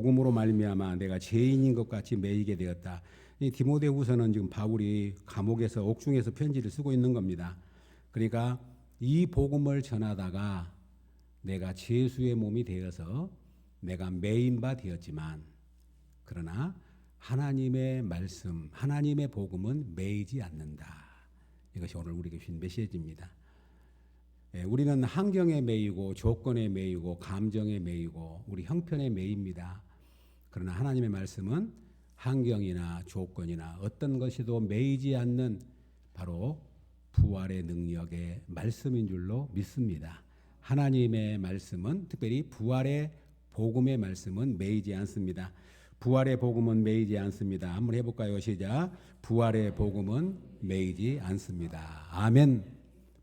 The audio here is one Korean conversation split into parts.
복음으로 말미암아 내가 죄인인 것 같이 매이게 되었다. 이 디모데후서는 지금 바울이 감옥에서 옥중에서 편지를 쓰고 있는 겁니다. 그러니까 이 복음을 전하다가 내가 죄수의 몸이 되어서 내가 매인 바 되었지만 그러나 하나님의 말씀, 하나님의 복음은 매이지 않는다. 이것이 오늘 우리에게 주신 메시지입니다. 우리는 환경에 매이고 조건에 매이고 감정에 매이고 우리 형편에 매입니다. 그러나 하나님의 말씀은 환경이나 조건이나 어떤 것이도 매이지 않는 바로 부활의 능력의 말씀인 줄로 믿습니다. 하나님의 말씀은 특별히 부활의 복음의 말씀은 매이지 않습니다. 부활의 복음은 매이지 않습니다. 한번 해볼까요? 시작. 부활의 복음은 매이지 않습니다. 아멘.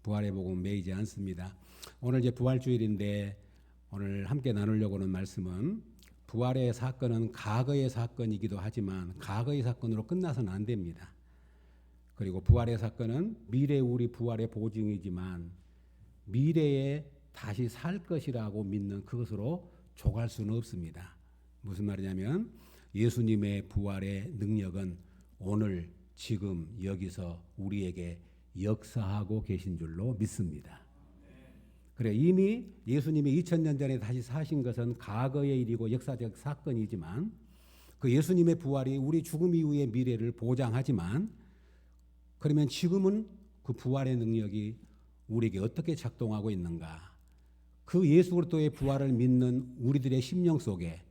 부활의 복음은 매이지 않습니다. 오늘 이제 부활주일인데 오늘 함께 나누려고 하는 말씀은 부활의 사건은 과거의 사건이기도 하지만 과거의 사건으로 끝나서는 안 됩니다. 그리고 부활의 사건은 미래 우리 부활의 보증이지만 미래에 다시 살 것이라고 믿는 그것으로 족할 수는 없습니다. 무슨 말이냐면 예수님의 부활의 능력은 오늘 지금 여기서 우리에게 역사하고 계신 줄로 믿습니다. 그래 이미 예수님이 2000년 전에 다시 사신 것은 과거의 일이고 역사적 사건이지만 그 예수님의 부활이 우리 죽음 이후의 미래를 보장하지만 그러면 지금은 그 부활의 능력이 우리에게 어떻게 작동하고 있는가? 그 예수 그리스도의 부활을 믿는 우리들의 심령 속에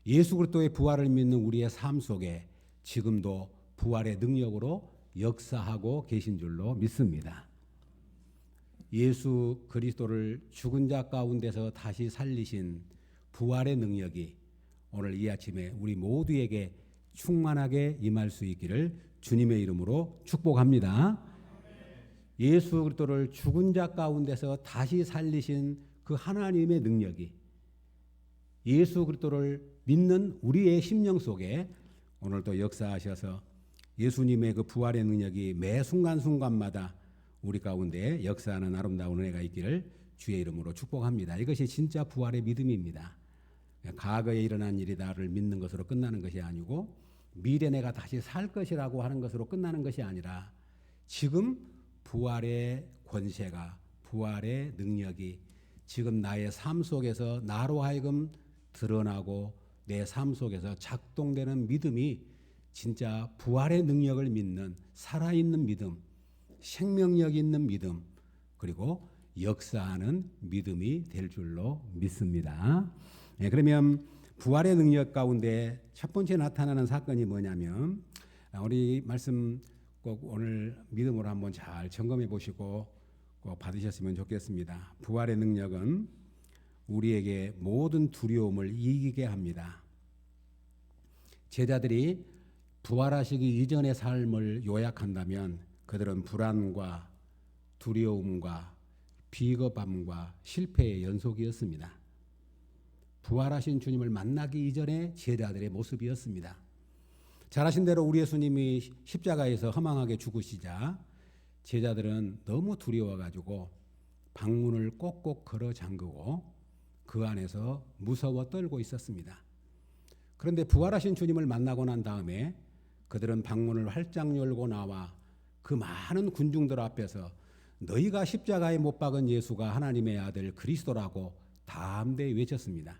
예수 그리스도의 부활을 믿는 우리의 삶 속에 지금도 부활의 능력으로 역사하고 계신 줄로 믿습니다. 예수 그리스도를 죽은 자 가운데서 다시 살리신 부활의 능력이 오늘 이 아침에 우리 모두에게 충만하게 임할 수 있기를 주님의 이름으로 축복합니다. 예수 그리스도를 죽은 자 가운데서 다시 살리신 그 하나님의 능력이 예수 그리스도를 믿는 우리의 심령 속에 오늘도 역사하셔서 예수님의 그 부활의 능력이 매 순간순간마다 우리 가운데 역사하는 아름다운 은혜가 있기를 주의 이름으로 축복합니다. 이것이 진짜 부활의 믿음입니다. 과거에 일어난 일이다를 믿는 것으로 끝나는 것이 아니고 미래 내가 다시 살 것이라고 하는 것으로 끝나는 것이 아니라 지금 부활의 권세가 부활의 능력이 지금 나의 삶 속에서 나로 하여금 드러나고 내 삶 속에서 작동되는 믿음이 진짜 부활의 능력을 믿는 살아있는 믿음, 생명력 있는 믿음, 그리고 역사하는 믿음이 될 줄로 믿습니다. 그러면 부활의 능력 가운데 첫 번째 나타나는 사건이 뭐냐면 우리 말씀 꼭 오늘 믿음으로 한번 잘 점검해 보시고 꼭 받으셨으면 좋겠습니다. 부활의 능력은 우리에게 모든 두려움을 이기게 합니다. 제자들이 부활하시기 이전의 삶을 요약한다면 그들은 불안과 두려움과 비겁함과 실패의 연속이었습니다. 부활하신 주님을 만나기 이전의 제자들의 모습이었습니다. 잘 아신 대로 우리 예수님이 십자가에서 허망하게 죽으시자 제자들은 너무 두려워가지고 방문을 꼭꼭 걸어 잠그고 그 안에서 무서워 떨고 있었습니다. 그런데 부활하신 주님을 만나고 난 다음에 그들은 방문을 활짝 열고 나와 그 많은 군중들 앞에서 너희가 십자가에 못 박은 예수가 하나님의 아들 그리스도라고 담대히 외쳤습니다.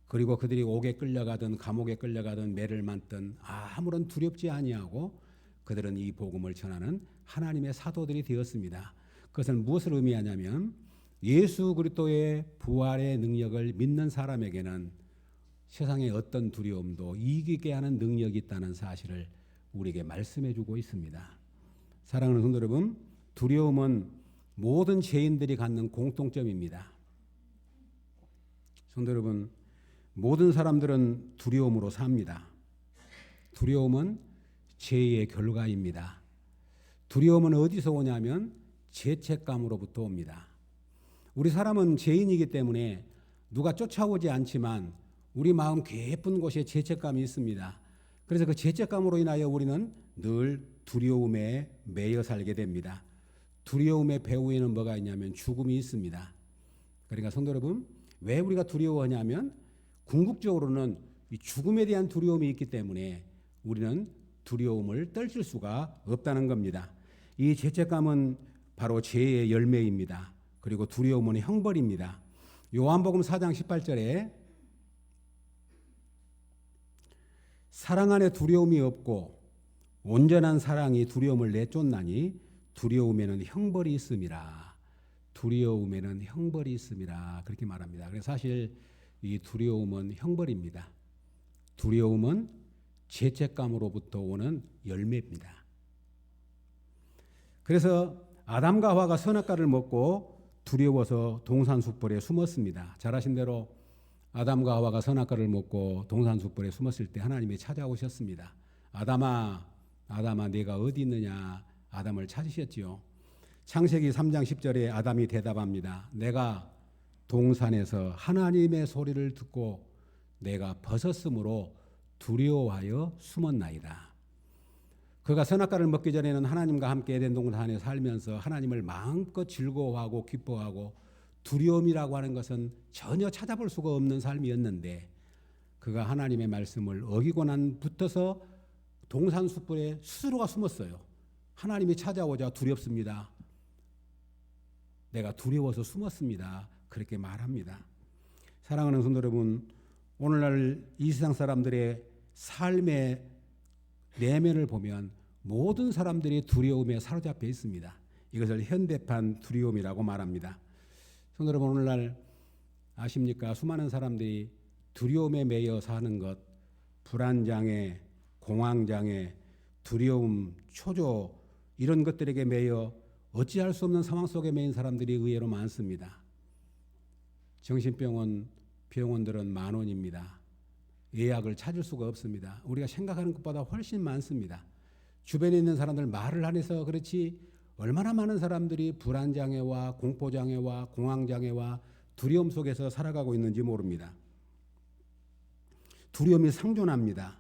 그리고 그들이 옥에 끌려가든 감옥에 끌려가든 매를 맞든 아무런 두렵지 아니하고 그들은 이 복음을 전하는 하나님의 사도들이 되었습니다. 그것은 무엇을 의미하냐면 예수 그리스도의 부활의 능력을 믿는 사람에게는 세상의 어떤 두려움도 이기게 하는 능력이 있다는 사실을 우리에게 말씀해 주고 있습니다. 사랑하는 성도 여러분, 두려움은 모든 죄인들이 갖는 공통점입니다. 성도 여러분, 모든 사람들은 두려움으로 삽니다. 두려움은 죄의 결과입니다. 두려움은 어디서 오냐면 죄책감으로부터 옵니다. 우리 사람은 죄인이기 때문에 누가 쫓아오지 않지만 우리 마음 깊은 곳에 죄책감이 있습니다. 그래서 그 죄책감으로 인하여 우리는 늘 두려움에 매여 살게 됩니다. 두려움의 배후에는 뭐가 있냐면 죽음이 있습니다. 그러니까 성도 여러분, 왜 우리가 두려워하냐면 궁극적으로는 이 죽음에 대한 두려움이 있기 때문에 우리는 두려움을 떨칠 수가 없다는 겁니다. 이 죄책감은 바로 죄의 열매입니다. 그리고 두려움은 형벌입니다. 요한복음 4장 18절에 사랑 안에 두려움이 없고 온전한 사랑이 두려움을 내쫓나니 두려움에는 형벌이 있음이라. 두려움에는 형벌이 있음이라. 그렇게 말합니다. 그래서 사실 이 두려움은 형벌입니다. 두려움은 죄책감으로부터 오는 열매입니다. 그래서 아담과 하와가 선악과를 먹고 두려워서 동산숲벌에 숨었습니다. 잘 아신 대로 아담과 하와가 선악과를 먹고 동산숲벌에 숨었을 때 하나님이 찾아오셨습니다. 아담아, 아담아, 네가 어디 있느냐? 아담을 찾으셨지요. 창세기 3장 10절에 아담이 대답합니다. 내가 동산에서 하나님의 소리를 듣고 내가 벗었으므로 두려워하여 숨었나이다. 그가 선악과를 먹기 전에는 하나님과 함께 에덴 동산에 살면서 하나님을 마음껏 즐거워하고 기뻐하고 두려움이라고 하는 것은 전혀 찾아볼 수가 없는 삶이었는데 그가 하나님의 말씀을 어기고 난 붙어서 동산숲벌에 스스로가 숨었어요. 하나님이 찾아오자 두렵습니다. 내가 두려워서 숨었습니다. 그렇게 말합니다. 사랑하는 성도 여러분, 오늘날 이 세상 사람들의 삶의 내면을 보면 모든 사람들이 두려움에 사로잡혀 있습니다. 이것을 현대판 두려움이라고 말합니다. 성도 여러분, 오늘날 아십니까? 수많은 사람들이 두려움에 매여 사는 것, 불안장애, 공황장애, 두려움, 초조 이런 것들에게 매여 어찌할 수 없는 상황 속에 매인 사람들이 의외로 많습니다. 병원들은 만원입니다. 예약을 찾을 수가 없습니다. 우리가 생각하는 것보다 훨씬 많습니다. 주변에 있는 사람들 말을 안 해서 그렇지 얼마나 많은 사람들이 불안장애와 공포장애와 공황장애와 두려움 속에서 살아가고 있는지 모릅니다. 두려움이 상존합니다.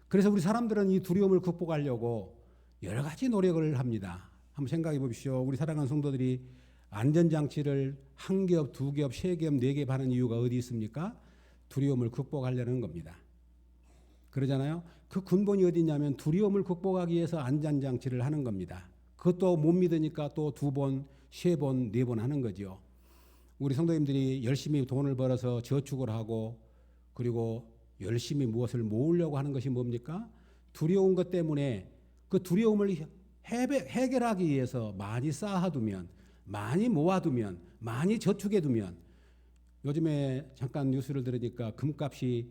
그래서 우리 사람들은 이 두려움을 극복하려고 여러 가지 노력을 합니다. 한번 생각해 보십시오. 우리 사랑하는 성도들이 안전장치를 한 겹, 두 겹, 세 겹, 네 겹 하는 이유가 어디 있습니까? 두려움을 극복하려는 겁니다. 그러잖아요. 그 근본이 어디 있냐면 두려움을 극복하기 위해서 안전장치를 하는 겁니다. 그것도 못 믿으니까 또 두 번, 세 번, 네 번 하는 거죠. 우리 성도님들이 열심히 돈을 벌어서 저축을 하고 그리고 열심히 무엇을 모으려고 하는 것이 뭡니까? 두려운 것 때문에 그 두려움을 해결하기 위해서 많이 쌓아두면, 많이 모아두면, 많이 저축해두면 요즘에 잠깐 뉴스를 들으니까 금값이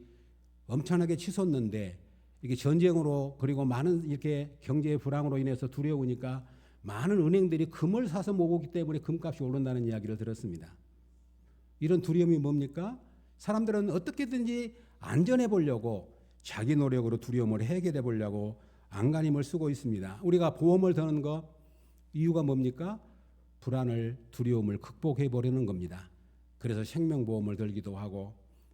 엄청나게 치솟는데 이게 전쟁으로 그리고 많은 이렇게 경제의 불황으로 인해서 두려우니까 많은 은행들이 금을 사서 모으기 때문에 금값이 오른다는 이야기를 들었습니다. 이런 두려움이 뭡니까? 사람들은 어떻게든지 안전해 보려고 자기 노력으로 두려움을 해결해 보려고 안간힘을 쓰고 있습니다. 우리가 보험을 드는 거 이유가 뭡니까? 불안을, 두려움을 극복해 보려는 겁니다. 그래서 생명보험을 들기도 하고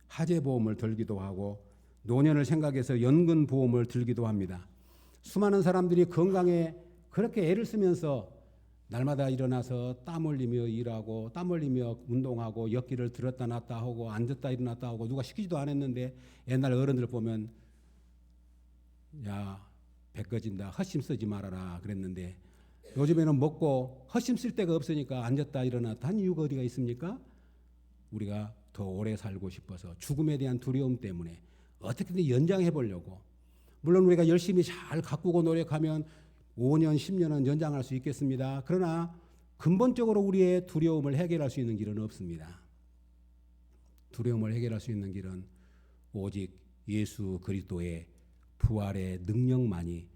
화재보험을 들기도 하고 노년을 생각해서 연금보험을 들기도 합니다. 수많은 사람들이 건강에 그렇게 애를 쓰면서 날마다 일어나서 땀 흘리며 일하고 땀 흘리며 운동하고 역기를 들었다 놨다 하고 앉았다 일어났다 하고 누가 시키지도 않았는데 옛날 어른들 보면 야, 배 꺼진다. 헛심 쓰지 말아라 그랬는데 요즘에는 먹고 헛심 쓸 데가 없으니까 앉았다 일어났다 한 이유가 어디가 있습니까? 우리가 더 오래 살고 싶어서 죽음에 대한 두려움 때문에 어떻게든 연장해 보려고. 물론 우리가 열심히 잘 가꾸고 노력하면 5년, 10년은 연장할 수 있겠습니다. 그러나 근본적으로 우리의 두려움을 해결할 수 있는 길은 없습니다. 두려움을 해결할 수 있는 길은 오직 예수 그리스도의 부활의 능력만이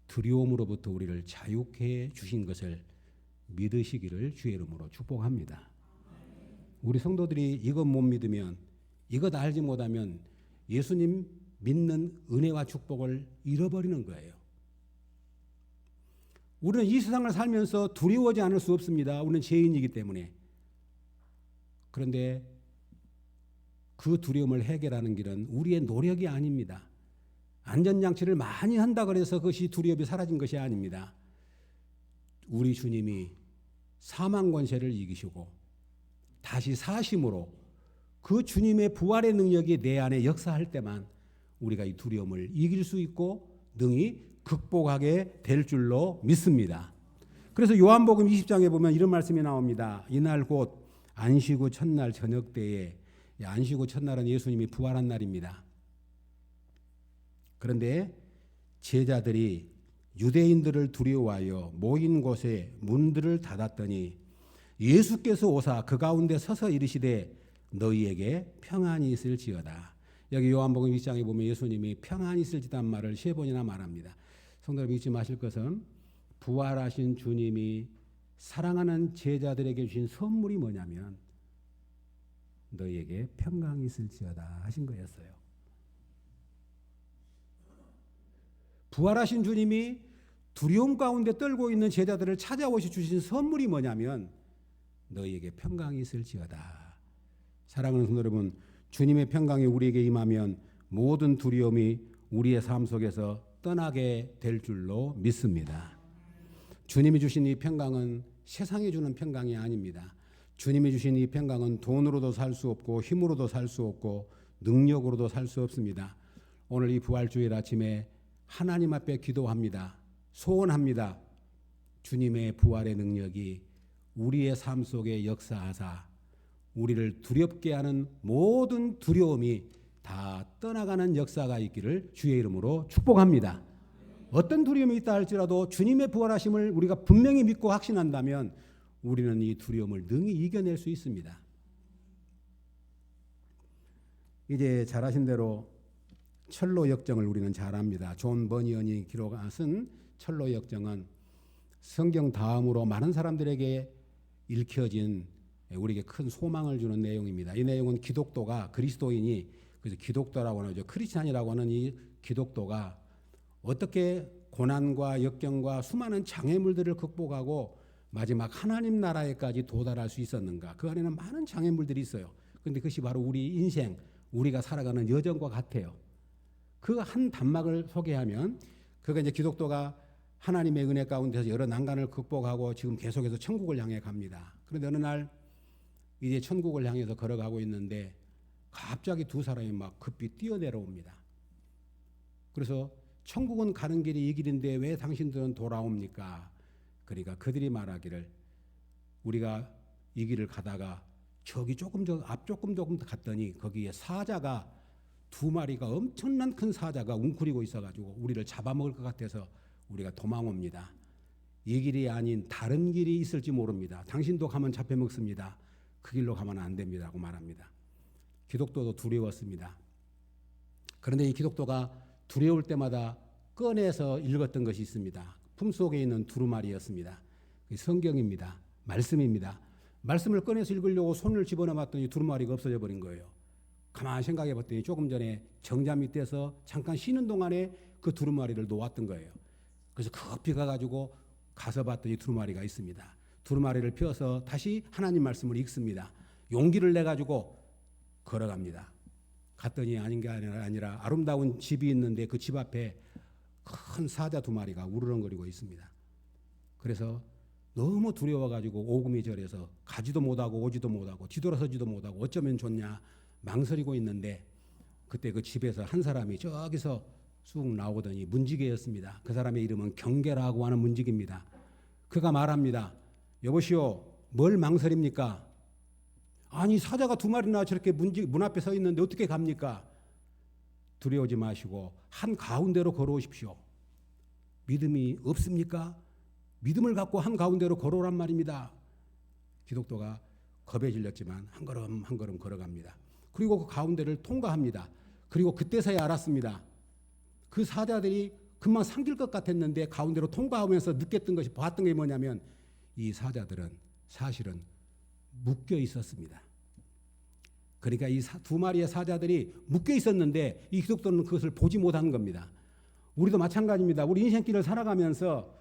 두려움으로부터 우리를 자유케 주신 것을 믿으시기를 주의 이름으로 축복합니다. 우리 성도들이 이것 못 믿으면, 이것 알지 못하면 예수님 믿는 은혜와 축복을 잃어버리는 거예요. 우리는 이 세상을 살면서 두려워하지 않을 수 없습니다. 우리는 죄인이기 때문에. 그런데 그 두려움을 해결하는 길은 우리의 노력이 아닙니다. 안전장치를 많이 한다 그래서 그것이 두려움이 사라진 것이 아닙니다. 우리 주님이 사망 권세를 이기시고 다시 사심으로 그 주님의 부활의 능력이 내 안에 역사할 때만 우리가 이 두려움을 이길 수 있고 능히 극복하게 될 줄로 믿습니다. 그래서 요한복음 20장에 보면 이런 말씀이 나옵니다. 이날 곧 안식 후 첫날 저녁 때에, 안식 후 첫날은 예수님이 부활한 날입니다. 그런데 제자들이 유대인들을 두려워하여 모인 곳에 문들을 닫았더니 예수께서 오사 그 가운데 서서 이르시되 너희에게 평안이 있을지어다. 여기 요한복음 1장에 보면 예수님이 평안이 있을지다는 말을 3번이나 말합니다. 성도 여러분, 잊지 마실 것은 부활하신 주님이 사랑하는 제자들에게 주신 선물이 뭐냐면 너희에게 평강이 있을지어다 하신 거였어요. 부활하신 주님이 두려움 가운데 떨고 있는 제자들을 찾아오셔 주신 선물이 뭐냐면 너희에게 평강이 있을지어다. 사랑하는 성도 여러분, 주님의 평강이 우리에게 임하면 모든 두려움이 우리의 삶 속에서 떠나게 될 줄로 믿습니다. 주님이 주신 이 평강은 세상이 주는 평강이 아닙니다. 주님이 주신 이 평강은 돈으로도 살 수 없고 힘으로도 살 수 없고 능력으로도 살 수 없습니다. 오늘 이 부활주일 아침에 하나님 앞에 기도합니다. 소원합니다. 주님의 부활의 능력이 우리의 삶 속에 역사하사 우리를 두렵게 하는 모든 두려움이 다 떠나가는 역사가 있기를 주의 이름으로 축복합니다. 어떤 두려움이 있다 할지라도 주님의 부활하심을 우리가 분명히 믿고 확신한다면 우리는 이 두려움을 능히 이겨낼 수 있습니다. 이제 잘 아신 대로 철로 역정을 우리는 잘 압니다. 존 버니언이 쓴 철로 역정은 성경 다음으로 많은 사람들에게 읽혀진 우리에게 큰 소망을 주는 내용입니다. 이 내용은 기독도가 그리스도인이 그래서 기독도라고 하죠. 크리스찬이라고 하는 이 기독도가 어떻게 고난과 역경과 수많은 장애물들을 극복하고 마지막 하나님 나라에까지 도달할 수 있었는가. 그 안에는 많은 장애물들이 있어요. 그런데 그것이 바로 우리 인생, 우리가 살아가는 여정과 같아요. 그 한 단막을 소개하면 그가 이제 기독도가 하나님의 은혜 가운데서 여러 난관을 극복하고 지금 계속해서 천국을 향해 갑니다. 그런데 어느 날 이제 천국을 향해서 걸어가고 있는데 갑자기 두 사람이 막 급히 뛰어내려옵니다. 그래서 천국은 가는 길이 이 길인데 왜 당신들은 돌아옵니까? 그러니까 그들이 말하기를 우리가 이 길을 가다가 저기 조금 더 갔더니 거기에 사자가 2마리가 엄청난 큰 사자가 웅크리고 있어가지고 우리를 잡아먹을 것 같아서 우리가 도망옵니다. 이 길이 아닌 다른 길이 있을지 모릅니다. 당신도 가면 잡혀먹습니다. 그 길로 가면 안 됩니다 라고 말합니다. 기독도도 두려웠습니다. 그런데 이 기독도가 두려울 때마다 꺼내서 읽었던 것이 있습니다. 품속에 있는 두루마리였습니다. 성경입니다. 말씀입니다. 말씀을 꺼내서 읽으려고 손을 집어넣었더니 두루마리가 없어져 버린 거예요. 가만히 생각해 봤더니 조금 전에 정자 밑에서 잠깐 쉬는 동안에 그 두루마리를 놓았던 거예요. 그래서 급히 가가지고 가서 봤더니 두루마리가 있습니다. 두루마리를 펴서 다시 하나님 말씀을 읽습니다. 용기를 내가지고 걸어갑니다. 갔더니 아닌 게 아니라 아름다운 집이 있는데 그 집 앞에 큰 사자 2마리가 우르렁거리고 있습니다. 그래서 너무 두려워가지고 오금이 저려서 가지도 못하고 오지도 못하고 뒤돌아서지도 못하고 어쩌면 좋냐 망설이고 있는데 그때 그 집에서 한 사람이 저기서 쑥 나오더니 문지기였습니다. 그 사람의 이름은 경계라고 하는 문지기입니다. 그가 말합니다. 여보시오, 뭘 망설입니까? 아니 사자가 2마리나 저렇게 문 앞에 서 있는데 어떻게 갑니까? 두려워하지 마시고 한 가운데로 걸어오십시오. 믿음이 없습니까? 믿음을 갖고 한 가운데로 걸어오란 말입니다. 기독도가 겁에 질렸지만 한 걸음 한 걸음 걸어갑니다. 그리고 그 가운데를 통과합니다. 그리고 그때서야 알았습니다. 그 사자들이 금방 삼킬 것 같았는데 가운데로 통과하면서 느꼈던 것이 봤던 게 뭐냐면 이 사자들은 사실은 묶여 있었습니다. 그러니까 이 2마리의 사자들이 묶여 있었는데 이 기독도는 그것을 보지 못한 겁니다. 우리도 마찬가지입니다. 우리 인생길을 살아가면서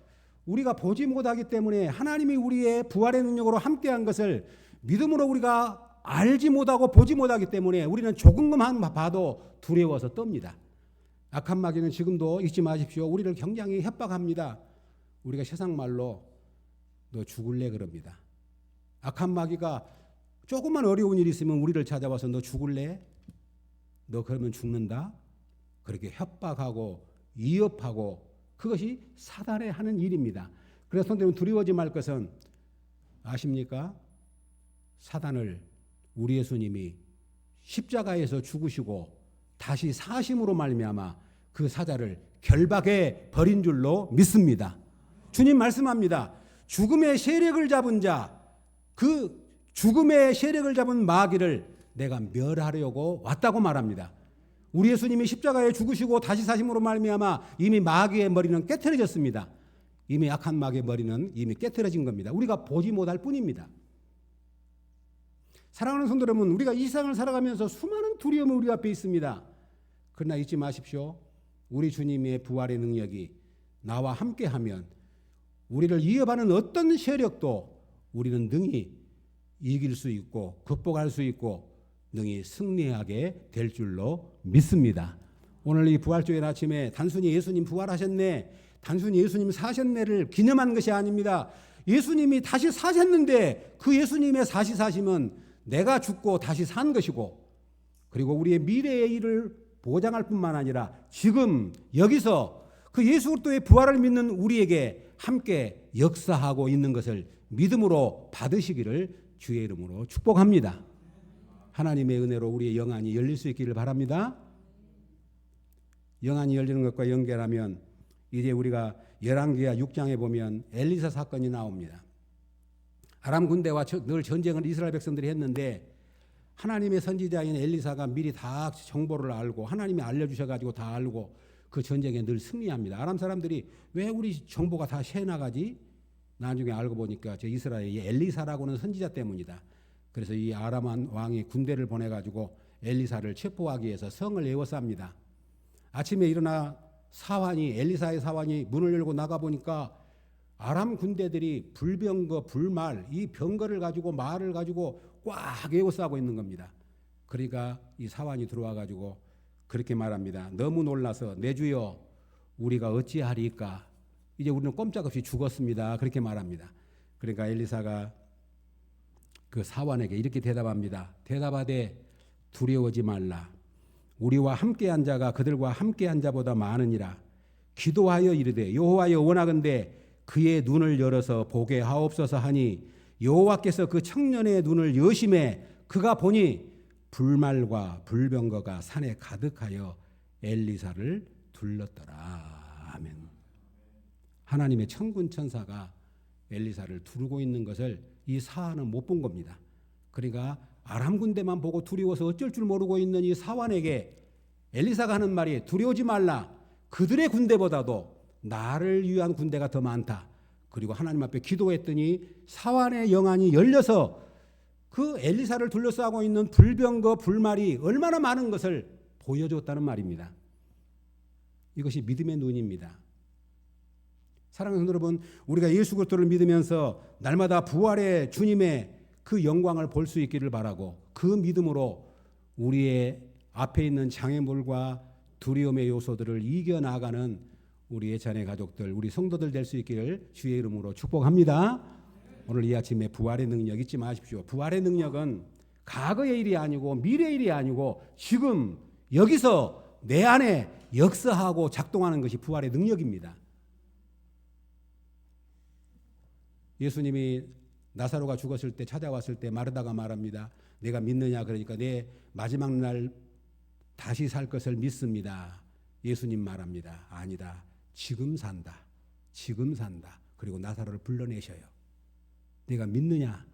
우리가 보지 못하기 때문에 하나님이 우리의 부활의 능력으로 함께한 것을 믿음으로 우리가 알지 못하고 보지 못하기 때문에 우리는 조금만 봐도 두려워서 떱니다. 악한 마귀는 지금도 잊지 마십시오. 우리를 굉장히 협박합니다. 우리가 세상 말로 너 죽을래 그럽니다. 악한 마귀가 조금만 어려운 일이 있으면 우리를 찾아와서 너 죽을래? 너 그러면 죽는다? 그렇게 협박하고 위협하고 그것이 사단의 하는 일입니다. 그래서 성도님 두려워하지 말 것은 아십니까? 사단을 우리 예수님이 십자가에서 죽으시고 다시 사심으로 말미암아 그 사자를 결박해 버린 줄로 믿습니다. 주님 말씀합니다. 죽음의 세력을 잡은 자, 그 죽음의 세력을 잡은 마귀를 내가 멸하려고 왔다고 말합니다. 우리 예수님이 십자가에 죽으시고 다시 사심으로 말미암아 이미 마귀의 머리는 깨트려졌습니다. 이미 악한 마귀의 머리는 이미 깨트려진 겁니다. 우리가 보지 못할 뿐입니다. 사랑하는 성도 여러분, 우리가 이 세상을 살아가면서 수많은 두려움이 우리 앞에 있습니다. 그러나 잊지 마십시오. 우리 주님의 부활의 능력이 나와 함께하면 우리를 위협하는 어떤 세력도 우리는 능히 이길 수 있고 극복할 수 있고 능히 승리하게 될 줄로 믿습니다. 오늘 이 부활주일 아침에 단순히 예수님 부활하셨네, 단순히 예수님 사셨네를 기념한 것이 아닙니다. 예수님이 다시 사셨는데 그 예수님의 다시 사심은 내가 죽고 다시 산 것이고, 그리고 우리의 미래의 일을 보장할 뿐만 아니라 지금 여기서 그 예수 그리스도의 부활을 믿는 우리에게 함께 역사하고 있는 것을 믿음으로 받으시기를 주의 이름으로 축복합니다. 하나님의 은혜로 우리의 영안이 열릴 수 있기를 바랍니다. 영안이 열리는 것과 연결하면 이제 우리가 열왕기하 6장에 보면 엘리사 사건이 나옵니다. 아람 군대와 늘 전쟁을 이스라엘 백성들이 했는데 하나님의 선지자인 엘리사가 미리 다 정보를 알고 하나님이 알려주셔가지고 다 알고 그 전쟁에 늘 승리합니다. 아람 사람들이 왜 우리 정보가 다 새나가지? 나중에 알고 보니까 저 이스라엘의 엘리사라고는 선지자 때문이다. 그래서 이 아람 왕이 군대를 보내가지고 엘리사를 체포하기 위해서 성을 에워쌉니다. 아침에 일어나 엘리사의 사환이 문을 열고 나가보니까 아람 군대들이 불병거, 불말, 이 병거를 가지고 말을 가지고 꽉 에워싸고 있는 겁니다. 그러니까 이 사환이 들어와가지고 그렇게 말합니다. 너무 놀라서 내 주여 우리가 어찌하리까? 이제 우리는 꼼짝없이 죽었습니다. 그렇게 말합니다. 그러니까 엘리사가 그 사환에게 이렇게 대답합니다. 대답하되 두려워하지 말라. 우리와 함께한 자가 그들과 함께한 자보다 많으니라. 기도하여 이르되 여호와여 원하건대 그의 눈을 열어서 보게 하옵소서 하니 여호와께서 그 청년의 눈을 여심해 그가 보니 불말과 불병거가 산에 가득하여 엘리사를 둘렀더라. 아멘. 하나님의 천군 천사가 엘리사를 두르고 있는 것을 이 사환은 못 본 겁니다. 그러니까 아람 군대만 보고 두려워서 어쩔 줄 모르고 있는 이 사환에게 엘리사가 하는 말이 두려워지 말라. 그들의 군대보다도 나를 위한 군대가 더 많다. 그리고 하나님 앞에 기도했더니 사환의 영안이 열려서 그 엘리사를 둘러싸고 있는 불병거 불말이 얼마나 많은 것을 보여줬다는 말입니다. 이것이 믿음의 눈입니다. 사랑하는 여러분, 우리가 예수 그리스도를 믿으면서 날마다 부활의 주님의 그 영광을 볼 수 있기를 바라고 그 믿음으로 우리의 앞에 있는 장애물과 두려움의 요소들을 이겨나가는 우리의 자녀 가족들, 우리 성도들 될 수 있기를 주의 이름으로 축복합니다. 오늘 이 아침에 부활의 능력 잊지 마십시오. 부활의 능력은 과거의 일이 아니고 미래의 일이 아니고 지금 여기서 내 안에 역사하고 작동하는 것이 부활의 능력입니다. 예수님이 나사로가 죽었을 때 찾아왔을 때 마르다가 말합니다. 내가 믿느냐? 그러니까 내 마지막 날 다시 살 것을 믿습니다. 예수님 말합니다. 아니다. 지금 산다. 지금 산다. 그리고 나사로를 불러내셔요. 내가 믿느냐?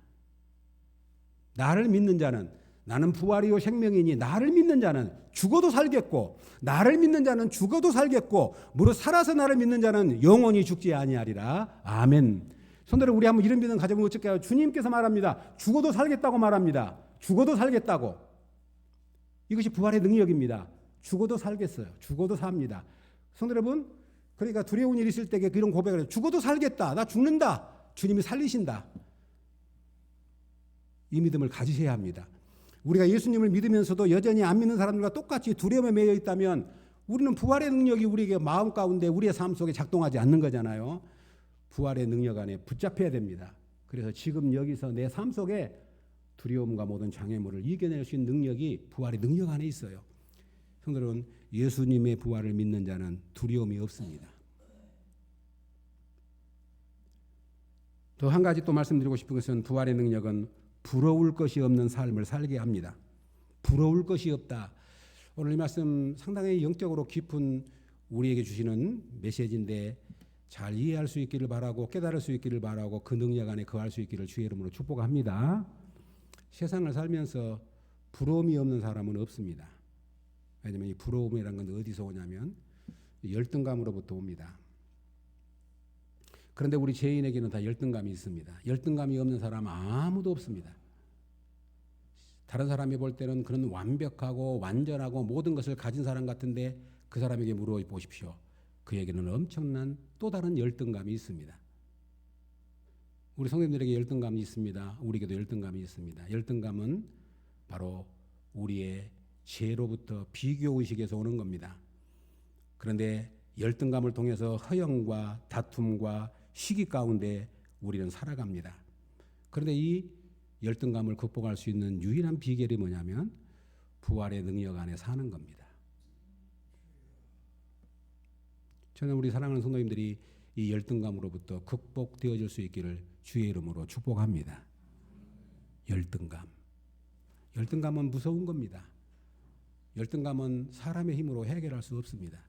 나를 믿는 자는 나는 부활이요 생명이니 나를 믿는 자는 죽어도 살겠고 나를 믿는 자는 죽어도 살겠고 무릇 살아서 나를 믿는 자는 영원히 죽지 아니하리라. 아멘. 손들어 우리 한번 이런 믿음 가져보면 어쩔까요? 주님께서 말합니다. 죽어도 살겠다고 말합니다. 죽어도 살겠다고. 이것이 부활의 능력입니다. 죽어도 살겠어요. 죽어도 삽니다. 성도 여러분, 그러니까 두려운 일이 있을 때 그런 고백을 해요. 죽어도 살겠다. 나 죽는다. 주님이 살리신다. 이 믿음을 가지셔야 합니다. 우리가 예수님을 믿으면서도 여전히 안 믿는 사람들과 똑같이 두려움에 매여 있다면 우리는 부활의 능력이 우리에게 마음 가운데 우리의 삶 속에 작동하지 않는 거잖아요. 부활의 능력 안에 붙잡혀야 됩니다. 그래서 지금 여기서 내 삶 속에 두려움과 모든 장애물을 이겨낼 수 있는 능력이 부활의 능력 안에 있어요. 성도 여러분, 예수님의 부활을 믿는 자는 두려움이 없습니다. 또 한 가지 또 말씀드리고 싶은 것은 부활의 능력은 부러울 것이 없는 삶을 살게 합니다. 부러울 것이 없다. 오늘 이 말씀 상당히 영적으로 깊은 우리에게 주시는 메시지인데 잘 이해할 수 있기를 바라고 깨달을 수 있기를 바라고 그 능력 안에 거할 수 있기를 주의 이름으로 축복합니다. 세상을 살면서 부러움이 없는 사람은 없습니다. 왜냐하면 이 부러움이라는 건 어디서 오냐면 열등감으로부터 옵니다. 그런데 우리 죄인에게는 다 열등감이 있습니다. 열등감이 없는 사람 아무도 없습니다. 다른 사람이 볼 때는 그런 완벽하고 완전하고 모든 것을 가진 사람 같은데 그 사람에게 물어보십시오. 그에게는 엄청난 또 다른 열등감이 있습니다. 우리 성도님들에게 열등감이 있습니다. 우리에게도 열등감이 있습니다. 열등감은 바로 우리의 죄로부터 비교의식에서 오는 겁니다. 그런데 열등감을 통해서 허영과 다툼과 시기 가운데 우리는 살아갑니다. 그런데 이 열등감을 극복할 수 있는 유일한 비결이 뭐냐면 부활의 능력 안에 사는 겁니다. 저는 우리 사랑하는 성도님들이 이 열등감으로부터 극복되어질 수 있기를 주의 이름으로 축복합니다. 열등감은 무서운 겁니다. 열등감은 사람의 힘으로 해결할 수 없습니다.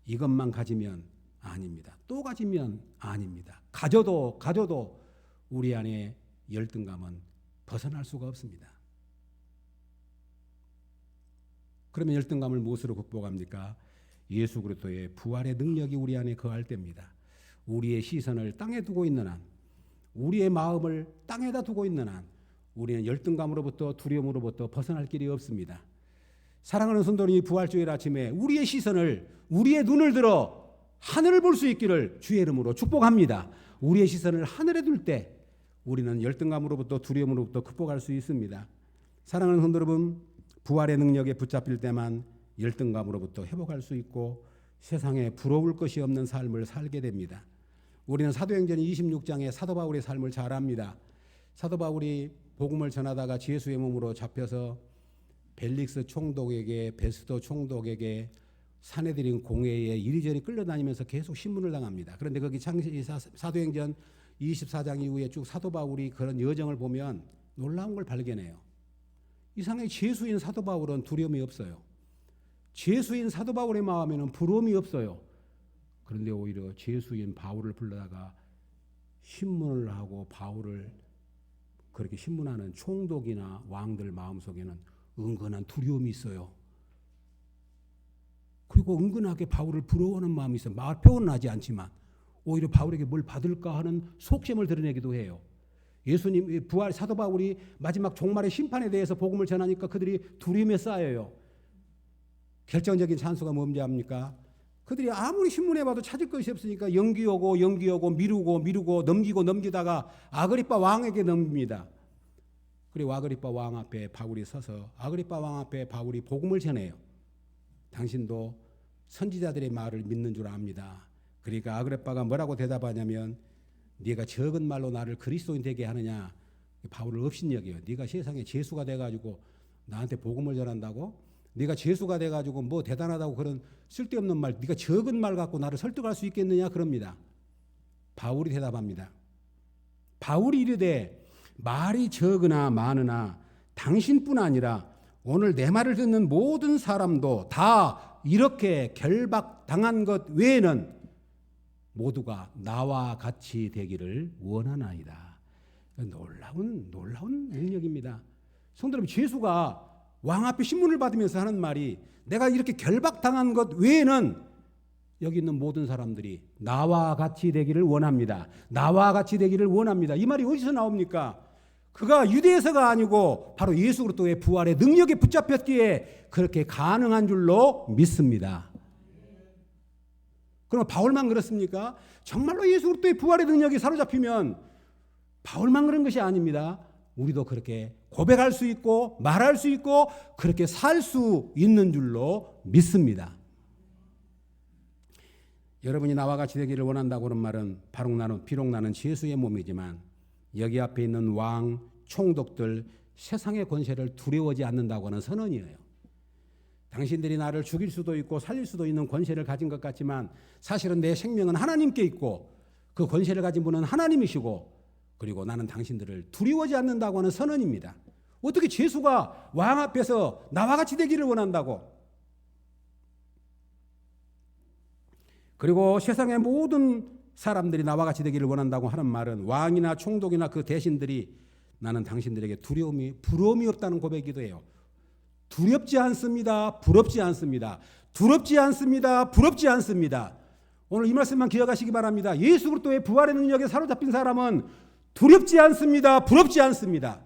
이것만 가지면 아닙니다. 또 가지면 아닙니다. 가져도 우리 안에 열등감은 벗어날 수가 없습니다. 그러면 열등감을 무엇으로 극복합니까? 예수 그리스도의 부활의 능력이 우리 안에 거할 때입니다. 우리의 시선을 땅에 두고 있는 한, 우리의 마음을 땅에다 두고 있는 한 우리는 열등감으로부터 두려움으로부터 벗어날 길이 없습니다. 사랑하는 성도님, 부활주일 아침에 우리의 시선을, 우리의 눈을 들어 하늘을 볼 수 있기를 주의 이름으로 축복합니다. 우리의 시선을 하늘에 둘 때 우리는 열등감으로부터 두려움으로부터 극복할 수 있습니다. 사랑하는 성도 여러분, 부활의 능력에 붙잡힐 때만 열등감으로부터 회복할 수 있고 세상에 부러울 것이 없는 삶을 살게 됩니다. 우리는 사도행전 26장의 사도 바울의 삶을 잘 압니다. 사도 바울이 복음을 전하다가 예수의 몸으로 잡혀서 벨릭스 총독에게, 베스도 총독에게, 사내들인 공회에 이리저리 끌려다니면서 계속 신문을 당합니다. 그런데 거기 사도행전 24장 이후에 쭉 사도 바울이 그런 여정을 보면 놀라운 걸 발견해요. 이상하게 죄수인 사도 바울은 두려움이 없어요. 죄수인 사도 바울의 마음에는 부러움이 없어요. 그런데 오히려 죄수인 바울을 불러다가 신문을 하고 바울을 그렇게 신문하는 총독이나 왕들 마음속에는 은근한 두려움이 있어요. 그리고 은근하게 바울을 부러워하는 마음이 있어요. 표현은 하지 않지만 오히려 바울에게 뭘 받을까 하는 속셈을 드러내기도 해요. 예수님 부활 사도 바울이 마지막 종말의 심판에 대해서 복음을 전하니까 그들이 두려움에 쌓여요. 결정적인 찬수가 뭔지 압니까? 그들이 아무리 신문해 봐도 찾을 것이 없으니까 연기오고 미루고 넘기다가 아그리빠 왕에게 넘깁니다. 그리고 아그리빠 왕 앞에 바울이 서서 아그리빠 왕 앞에 바울이 복음을 전해요. 당신도 선지자들의 말을 믿는 줄 압니다. 그러니까 아그리빠가 뭐라고 대답하냐면 네가 적은 말로 나를 그리스도인 되게 하느냐. 바울을 업신여겨요. 네가 세상에 죄수가 돼가지고 나한테 복음을 전한다고? 네가 죄수가 돼가지고 뭐 대단하다고 그런 쓸데없는 말, 네가 적은 말 갖고 나를 설득할 수 있겠느냐 그럽니다. 바울이 대답합니다. 바울이 이르되 말이 적으나 많으나 당신뿐 아니라 오늘 내 말을 듣는 모든 사람도 다 이렇게 결박당한 것 외에는 모두가 나와 같이 되기를 원하나이다. 놀라운 능력입니다. 성도 여러분, 죄수가 왕 앞에 신문을 받으면서 하는 말이 내가 이렇게 결박당한 것 외에는 여기 있는 모든 사람들이 나와 같이 되기를 원합니다. 나와 같이 되기를 원합니다. 이 말이 어디서 나옵니까? 그가 유대에서가 아니고 바로 예수 그리스도의 부활의 능력에 붙잡혔기에 그렇게 가능한 줄로 믿습니다. 그럼 바울만 그렇습니까? 정말로 예수 그리스도의 부활의 능력이 사로잡히면 바울만 그런 것이 아닙니다. 우리도 그렇게 고백할 수 있고 말할 수 있고 그렇게 살 수 있는 줄로 믿습니다. 여러분이 나와 같이 되기를 원한다고 하는 말은 비록 나는 죄수의 몸이지만 여기 앞에 있는 왕, 총독들, 세상의 권세를 두려워하지 않는다고 하는 선언이에요. 당신들이 나를 죽일 수도 있고 살릴 수도 있는 권세를 가진 것 같지만 사실은 내 생명은 하나님께 있고 그 권세를 가진 분은 하나님이시고 그리고 나는 당신들을 두려워하지 않는다고 하는 선언입니다. 어떻게 죄수가 왕 앞에서 나와 같이 되기를 원한다고? 그리고 세상의 모든 사람들이 나와 같이 되기를 원한다고 하는 말은 왕이나 총독이나 그 대신들이 나는 당신들에게 부러움이 없다는 고백이기도 해요. 두렵지 않습니다. 부럽지 않습니다. 두렵지 않습니다. 부럽지 않습니다. 오늘 이 말씀만 기억하시기 바랍니다. 예수 그리스도의 부활의 능력에 사로잡힌 사람은 두렵지 않습니다. 부럽지 않습니다.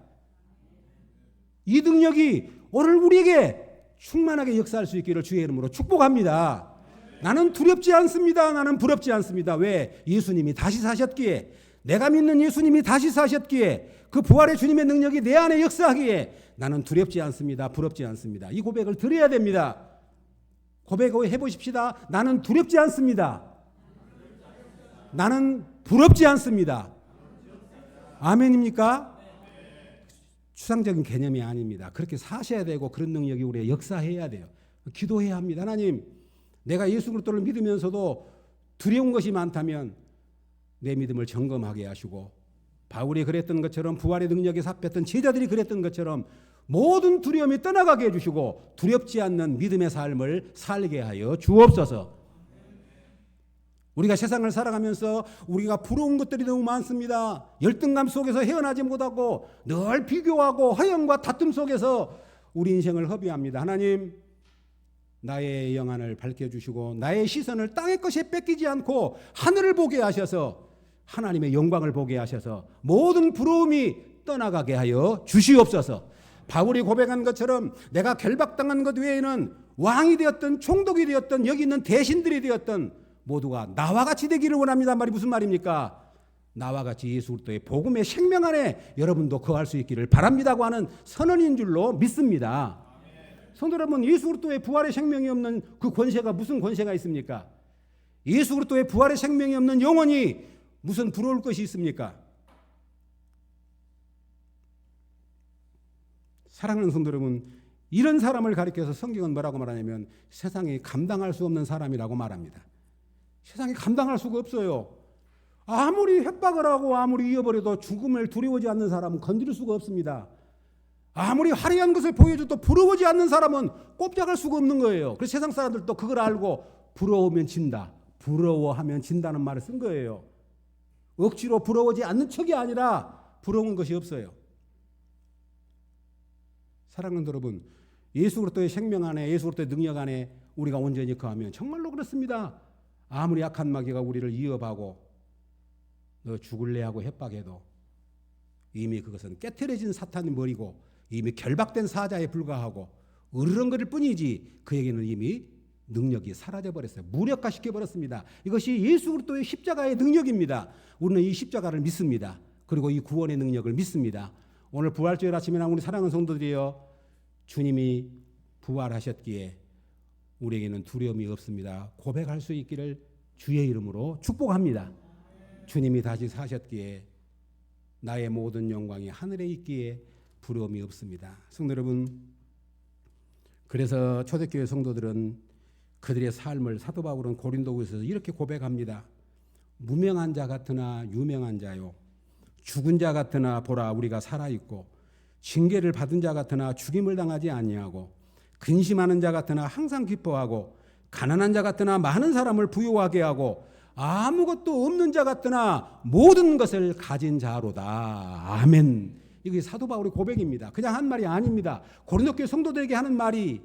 이 능력이 오늘 우리에게 충만하게 역사할 수 있기를 주의 이름으로 축복합니다. 나는 두렵지 않습니다. 나는 부럽지 않습니다. 왜? 예수님이 다시 사셨기에, 내가 믿는 예수님이 다시 사셨기에, 그 부활의 주님의 능력이 내 안에 역사하기에 나는 두렵지 않습니다. 부럽지 않습니다. 이 고백을 드려야 됩니다. 고백을 해보십시다. 나는 두렵지 않습니다. 나는 부럽지 않습니다. 아멘입니까? 추상적인 개념이 아닙니다. 그렇게 사셔야 되고 그런 능력이 우리의 역사해야 돼요. 기도해야 합니다. 하나님, 내가 예수 그리스도를 믿으면서도 두려운 것이 많다면 내 믿음을 점검하게 하시고 바울이 그랬던 것처럼 부활의 능력에 삽혔던 제자들이 그랬던 것처럼 모든 두려움이 떠나가게 해주시고 두렵지 않는 믿음의 삶을 살게 하여 주옵소서. 우리가 세상을 살아가면서 우리가 부러운 것들이 너무 많습니다. 열등감 속에서 헤어나지 못하고 늘 비교하고 허영과 다툼 속에서 우리 인생을 허비합니다. 하나님, 나의 영안을 밝혀주시고 나의 시선을 땅의 것에 뺏기지 않고 하늘을 보게 하셔서 하나님의 영광을 보게 하셔서 모든 부러움이 떠나가게 하여 주시옵소서. 바울이 고백한 것처럼 내가 결박당한 것 외에는 왕이 되었던 총독이 되었던 여기 있는 대신들이 되었던 모두가 나와 같이 되기를 원합니다. 말이 무슨 말입니까? 나와 같이 예수 그리스도의 복음의 생명 안에 여러분도 거할 수 있기를 바랍니다고 하는 선언인 줄로 믿습니다. 성도 여러분, 예수 그리스도의 부활의 생명이 없는 그 권세가 무슨 권세가 있습니까? 예수 그리스도의 부활의 생명이 없는 영혼이 무슨 부러울 것이 있습니까? 사랑하는 성도 여러분, 이런 사람을 가리켜서 성경은 뭐라고 말하냐면 세상이 감당할 수 없는 사람이라고 말합니다. 세상이 감당할 수가 없어요. 아무리 협박을 하고 아무리 이어버려도 죽음을 두려워하지 않는 사람은 건드릴 수가 없습니다. 아무리 화려한 것을 보여줘도 부러워하지 않는 사람은 꼼짝할 수가 없는 거예요. 그래서 세상 사람들도 그걸 알고 부러우면 진다, 부러워하면 진다는 말을 쓴 거예요. 억지로 부러워하지 않는 척이 아니라 부러운 것이 없어요. 사랑하는 여러분, 예수 그리스도의 생명 안에, 예수 그리스도의 능력 안에 우리가 온전히 거하면 정말로 그렇습니다. 아무리 악한 마귀가 우리를 위협하고 너 죽을래 하고 협박해도 이미 그것은 깨트려진 사탄의 머리고 이미 결박된 사자에 불과하고 으르렁거릴 뿐이지 그에게는 이미 능력이 사라져버렸어요. 무력화시켜버렸습니다. 이것이 예수 그리스도의 십자가의 능력입니다. 우리는 이 십자가를 믿습니다. 그리고 이 구원의 능력을 믿습니다. 오늘 부활주일 아침에 우리 사랑하는 성도들이여, 주님이 부활하셨기에 우리에게는 두려움이 없습니다. 고백할 수 있기를 주의 이름으로 축복합니다. 주님이 다시 사셨기에 나의 모든 영광이 하늘에 있기에 부러움이 없습니다. 성도 여러분, 그래서 초대교회 성도들은 그들의 삶을 사도 바울은 고린도후서에서 이렇게 고백합니다. 무명한 자 같으나 유명한 자요, 죽은 자 같으나 보라 우리가 살아있고, 징계를 받은 자 같으나 죽임을 당하지 아니하고, 근심하는 자 같으나 항상 기뻐하고, 가난한 자 같으나 많은 사람을 부유하게 하고, 아무것도 없는 자 같으나 모든 것을 가진 자로다. 아멘. 이게 사도 바울의 고백입니다. 그냥 한 말이 아닙니다. 고린도 교회 성도들에게 하는 말이,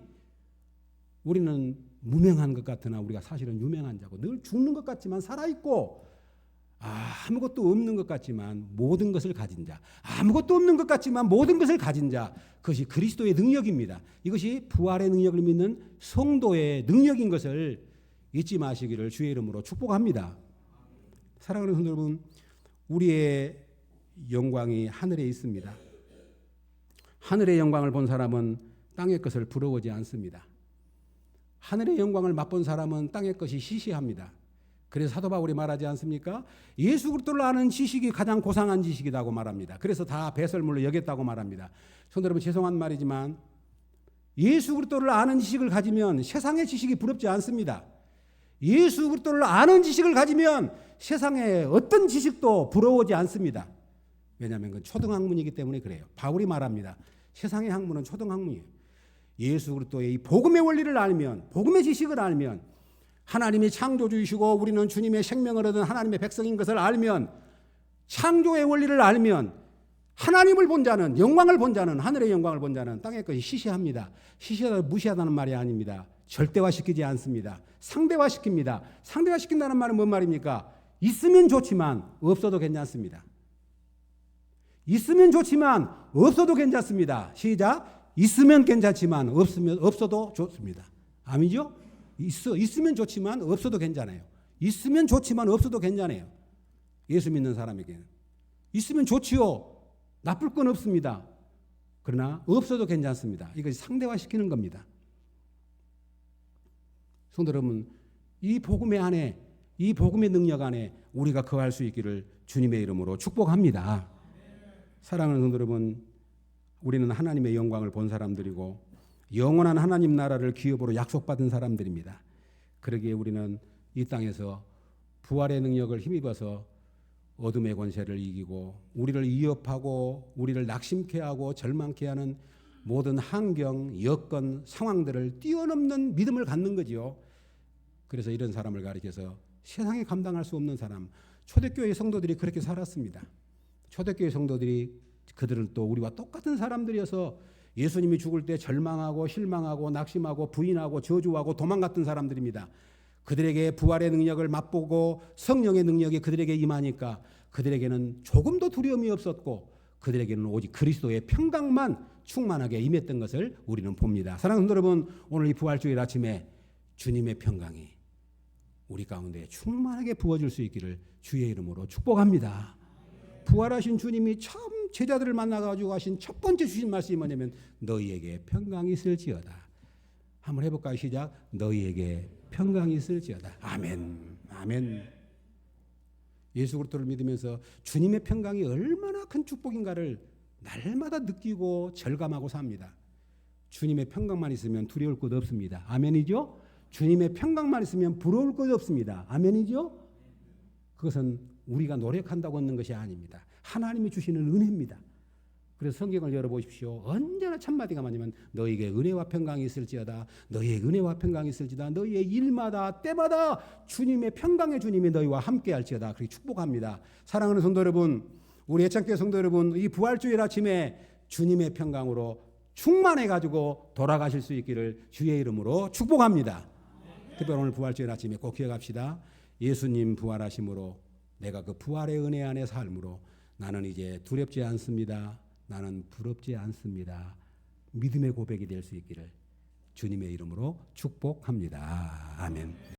우리는 무명한 것 같으나 우리가 사실은 유명한 자고, 늘 죽는 것 같지만 살아있고, 아무것도 없는 것 같지만 모든 것을 가진 자, 아무것도 없는 것 같지만 모든 것을 가진 자, 그것이 그리스도의 능력입니다. 이것이 부활의 능력을 믿는 성도의 능력인 것을 잊지 마시기를 주의 이름으로 축복합니다. 사랑하는 성도 여러분, 우리의 영광이 하늘에 있습니다. 하늘의 영광을 본 사람은 땅의 것을 부러워하지 않습니다. 하늘의 영광을 맛본 사람은 땅의 것이 시시합니다. 그래서 사도 바울이 말하지 않습니까? 예수 그리스도를 아는 지식이 가장 고상한 지식이라고 말합니다. 그래서 다 배설물로 여겼다고 말합니다. 성도 여러분, 죄송한 말이지만 예수 그리스도를 아는 지식을 가지면 세상의 지식이 부럽지 않습니다. 예수 그리스도를 아는 지식을 가지면 세상의 어떤 지식도 부러워지 않습니다. 왜냐하면 그건 초등학문이기 때문에 그래요. 바울이 말합니다. 세상의 학문은 초등학문이에요. 예수 그리스도의 이 복음의 원리를 알면, 복음의 지식을 알면, 하나님이 창조주이시고 우리는 주님의 생명을 얻은 하나님의 백성인 것을 알면, 창조의 원리를 알면 하나님을 본 자는, 영광을 본 자는, 하늘의 영광을 본 자는 땅의 것이 시시합니다. 시시하다 무시하다는 말이 아닙니다. 절대화시키지 않습니다. 상대화시킵니다. 상대화시킨다는 말은 뭔 말입니까? 있으면 좋지만 없어도 괜찮습니다. 있으면 좋지만 없어도 괜찮습니다. 시작. 있으면 괜찮지만 없어도 좋습니다. 아니죠? 있으면 좋지만 없어도 괜찮아요. 있으면 좋지만 없어도 괜찮아요. 예수 믿는 사람에게는. 있으면 좋지요. 나쁠 건 없습니다. 그러나 없어도 괜찮습니다. 이것이 상대화시키는 겁니다. 성도 여러분, 이 복음의 안에, 이 복음의 능력 안에 우리가 거할 수 있기를 주님의 이름으로 축복합니다. 사랑하는 성도 여러분, 우리는 하나님의 영광을 본 사람들이고 영원한 하나님 나라를 기업으로 약속받은 사람들입니다. 그러기에 우리는 이 땅에서 부활의 능력을 힘입어서 어둠의 권세를 이기고 우리를 위협하고 우리를 낙심케 하고 절망케 하는 모든 환경, 여건, 상황들을 뛰어넘는 믿음을 갖는 거지요. 그래서 이런 사람을 가리켜서 세상에 감당할 수 없는 사람, 초대교회 성도들이 그렇게 살았습니다. 초대교회 성도들이 그들은 또 우리와 똑같은 사람들이어서 예수님이 죽을 때 절망하고 실망하고 낙심하고 부인하고 저주하고 도망갔던 사람들입니다. 그들에게 부활의 능력을 맛보고 성령의 능력이 그들에게 임하니까 그들에게는 조금도 두려움이 없었고 그들에게는 오직 그리스도의 평강만 충만하게 임했던 것을 우리는 봅니다. 사랑하는 여러분, 오늘 이 부활주일 아침에 주님의 평강이 우리 가운데 충만하게 부어질 수 있기를 주의 이름으로 축복합니다. 부활하신 주님이 처음 제자들을 만나가지고 하신 첫 번째 주신 말씀이 뭐냐면 너희에게 평강이 있을지어다. 한번 해볼까요? 시작. 너희에게 평강이 있을지어다. 아멘. 아멘. 예수 그리스도를 믿으면서 주님의 평강이 얼마나 큰 축복인가를 날마다 느끼고 절감하고 삽니다. 주님의 평강만 있으면 두려울 것 없습니다. 아멘이죠? 주님의 평강만 있으면 부러울 것 없습니다. 아멘이죠? 그것은 우리가 노력한다고 얻는 것이 아닙니다. 하나님이 주시는 은혜입니다. 그래서 성경을 열어보십시오. 언제나 첫마디가 뭐냐면 너희에게 은혜와 평강이 있을지어다. 너희의 은혜와 평강이 있을지어다. 너희의 일마다 때마다 주님의 평강의 주님이 너희와 함께할지어다. 그렇게 축복합니다. 사랑하는 성도 여러분, 우리 애창교회 성도 여러분, 이 부활주일 아침에 주님의 평강으로 충만해가지고 돌아가실 수 있기를 주의 이름으로 축복합니다. 특별히 오늘 부활주일 아침에 꼭 기억합시다. 예수님 부활하심으로 내가 그 부활의 은혜 안에 삶으로 나는 이제 두렵지 않습니다. 나는 부럽지 않습니다. 믿음의 고백이 될 수 있기를 주님의 이름으로 축복합니다. 아멘.